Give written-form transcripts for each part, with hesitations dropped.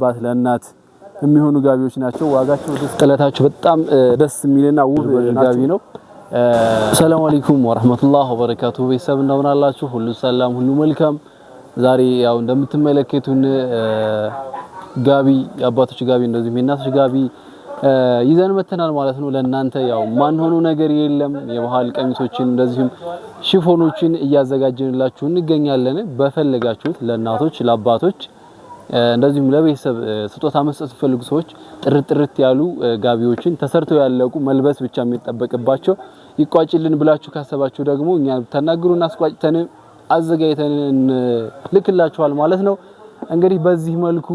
ለአባት ለእናት የሚሆኑ ጋቢዎች ናቸው። ዋጋቸው ጥለታቸው በጣም ደስ የሚልና ውብ ጋቢ ነው። ሰላም አለይኩም ወራህመቱላሂ ወበረካቱሁ። ቤተሰብ እንደምን አላችሁ? ሁሉ ሰላም ሁሉ መልካም። ዛሬ ያው እንደምትመለከቱን ጋቢ የአባቶች ጋቢ እንደዚህ የእናቶች ጋቢ ይዘን መተናል ማለት ነው። ለእናንተ ያው ማን ሆኖ ነገር የለም የባህል ቀሚሶችን እንደዚህም ሽፎኖችን እያዘጋጀንላችሁ እንገኛለን። በፈለጋችሁት ለእናቶች ለአባቶች እንደዚህም ለቤተሰብ ስጦታ መስጠት ፈልጉ ሰዎች ጥርጥርት ያሉ ጋቢዎችን ተሰርተው ያለቁ መልበስ ብቻ የሚጠበቅባቸው ይቋጭልን ብላችሁ ካሰባችሁ ደግሞ እኛ ተናግሩና አስቋጭተን አዘጋይተን ልክላችኋል ማለት ነው። እንግዲህ በዚህ መልኩ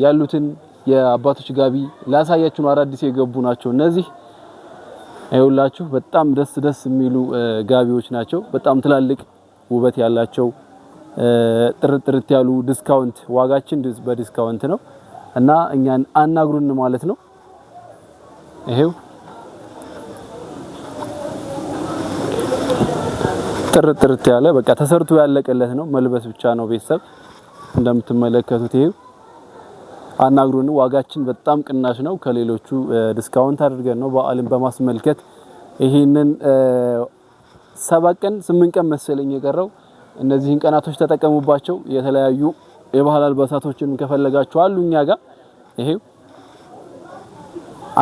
ያሉትን የአባቶች ጋቢ ላሳያችሁ አዳዲስ የገቡ ናቸው። እነዚህ አይውላችሁ በጣም ደስ የሚሉ ጋቢዎች ናቸው። በጣም ትላልቅ ውበት ያላቸው ጥርጥርት ያሉ ዲስካውንት ዋጋችን በዲስካውንት ነው እና እኛን አናግሩን ማለት ነው። ይሄው ጥርጥርት ያለ በቃ ተሰርቶ ያለቀለት ነው። መልበስ ብቻ ነው። ቤተሰብ እንደምትመለከቱት ይሄው አናግሩን። ዋጋችን በጣም ቅናሽ ነው። ከሌሎቹ ዲስካውንት አድርገን ነው በዓልን በማስመልከት ይሄንን 7 ቀን 8 ቀን መሰለኝ የቀረው። እነዚህን ቀናቶች ተጠቀሙባቸው። የተለያዩ የባህል አልባሳቶችን ከፈለጋችሁ አሉ እኛ ጋር ይሄው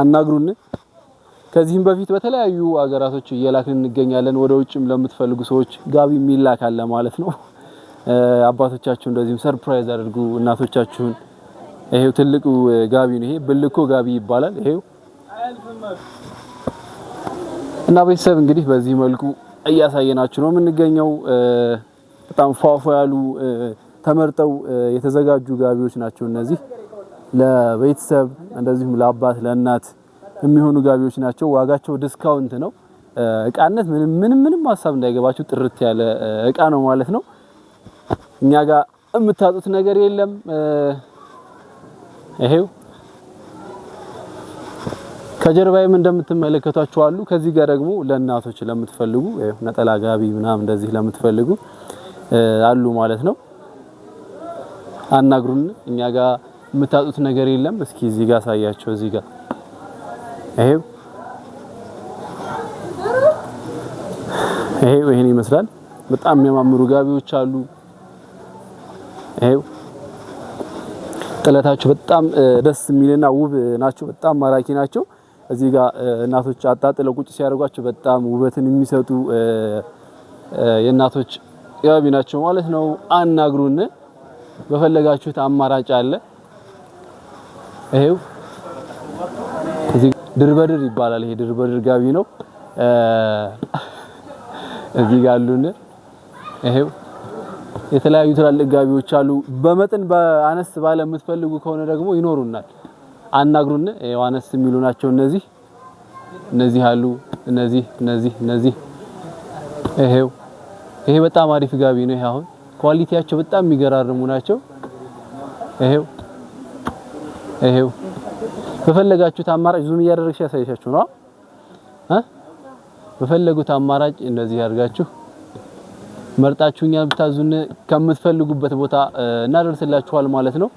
አናግሩን። ከዚህም በፊት በተለያዩ አገራቶች እየላክን እንገኛለን። ወደ ውጭም ለምትፈልጉ ሰዎች ጋቢ ሚላክ አለ ማለት ነው። አባቶቻችሁ እንደዚህም ሰርፕራይዝ አድርጉ እናቶቻችሁን። ይሄው ትልቁ ጋቢ ነው። ይሄ ብልኮ ጋቢ ይባላል። ይሄው እና ቤተሰብ እንግዲህ በዚህ መልኩ እያሳየናችሁ ነው የምንገኘው። በጣም ፏፏ ያሉ ተመርጠው የተዘጋጁ ጋቢዎች ናቸው እነዚህ። ለቤተሰብ እንደዚህም ለአባት ለእናት የሚሆኑ ጋቢዎች ናቸው። ዋጋቸው ዲስካውንት ነው። እቃነት ምንም ሐሳብ እንዳይገባችሁ ጥርት ያለ እቃ ነው ማለት ነው። እኛ ጋር የምታጡት ነገር የለም። ይሄው ከጀርባዬም እንደምትመለከቷቸው አሉ። ከዚህ ጋር ደግሞ ለእናቶች ለምትፈልጉ ነጠላ ጋቢ ምናምን እንደዚህ ለምትፈልጉ አሉ ማለት ነው። አናግሩን። እኛ ጋር የምታጡት ነገር የለም። እስኪ እዚህ ጋር ሳያቸው እዚህ ጋር ይሄው ይሄን ይመስላል። በጣም የሚያማምሩ ጋቢዎች አሉ። ይሄው ጥለታቸው በጣም ደስ የሚልና ውብ ናቸው። በጣም ማራኪ ናቸው። እዚህ ጋር እናቶች አጣጥለው ቁጭ ሲያደርጓቸው በጣም ውበትን የሚሰጡ የእናቶች ጋቢ ናቸው ማለት ነው። አናግሩን። በፈለጋችሁት አማራጭ አለ። ይሄው እዚህ ድርበድር ይባላል። ይሄ ድርበድር ጋቢ ነው። እዚህ ጋር አሉን። ይሄው የተለያዩ ትላልቅ ጋቢዎች አሉ። በመጠን በአነስ ባለ የምትፈልጉ ከሆነ ደግሞ ይኖሩናል። አናግሩን። ይሄው አነስ የሚሉ ናቸው እነዚህ አሉ። እነዚህ ይሄ በጣም አሪፍ ጋቢ ነው። ይሄ አሁን ኳሊቲያቸው በጣም የሚገራርሙ ናቸው። ይሄው በፈለጋችሁት አማራጭ ዙም እያደረግሽ ያሳይሻችሁ ነው። በፈለጉት አማራጭ እንደዚህ ያርጋችሁ መርጣችሁኛ ብታዙን ከምትፈልጉበት ቦታ እናደርስላችኋል ማለት ነው።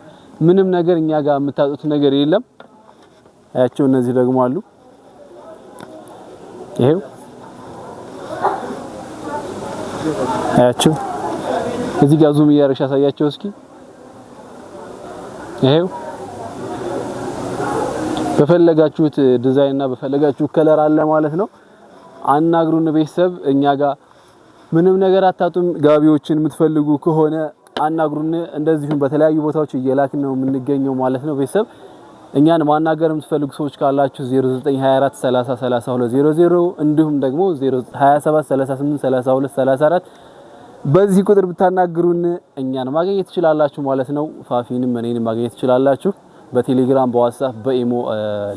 ምንም ነገር እኛ ጋር የምታጡት ነገር የለም። አያቸው እነዚህ ደግሞ አሉ። ይሄው አያቸው እዚህ ጋር ዙም እያደረግሽ ያሳያቸው እስኪ። ይሄው በፈለጋችሁት ዲዛይን እና በፈለጋችሁት ከለር አለ ማለት ነው። አናግሩን ቤተሰብ። እኛ ጋር ምንም ነገር አታጡም። ጋቢዎችን የምትፈልጉ ከሆነ አናግሩን። እንደዚሁም በተለያዩ ቦታዎች እየላክን ነው የምንገኘው ማለት ነው ቤተሰብ። እኛን ማናገር የምትፈልጉ ሰዎች ካላችሁ 0924 30 32 00 እንዲሁም ደግሞ 027 38 32 34 በዚህ ቁጥር ብታናግሩን እኛን ማግኘት ትችላላችሁ ማለት ነው። ፋፊንም እኔንም ማግኘት ትችላላችሁ። በቴሌግራም በዋትስአፕ በኢሞ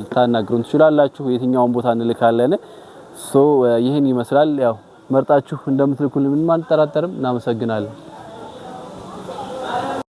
ልታናግሩን ትችላላችሁ። የትኛውን ቦታ እንልካለን። ይህን ይመስላል። ያው መርጣችሁ እንደምትልኩልን ምንም አንጠራጠርም። እናመሰግናለን።